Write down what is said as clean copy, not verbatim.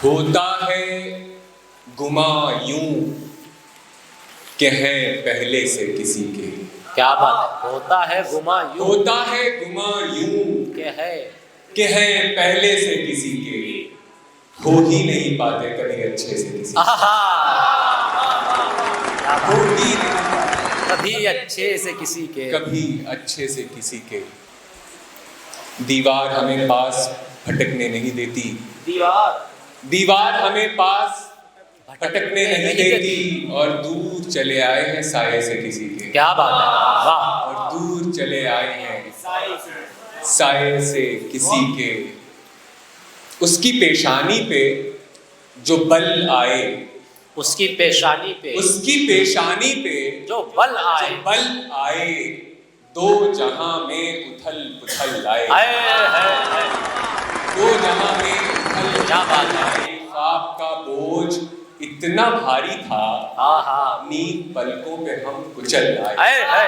होता है गुमा यूं कि है पहले से किसी के। क्या बात है। होता है गुमा यूं, होता है गुमा यूं कि है पहले से किसी के, हो ही नहीं पाते कभी अच्छे से किसी के। हो ही नहीं पाते कभी अच्छे से किसी के, कभी अच्छे से किसी के। दीवार हमें पास भटकने नहीं देती, दीवार हमें पास भटकने नहीं देती, और दूर चले आए हैं साये से किसी के। क्या बात है, वाह। और दूर चले आए हैं साये से किसी के। उसकी पेशानी पे जो बल आए, उसकी पेशानी पे, उसकी पेशानी पे जो बल आए, दो जहां में उथल पुथल लाए। है। दो जहां में उथल क्या बात है। लाए। ख्वाब का बोझ इतना भारी था, नींद पलकों पे हम कुचल आए। है।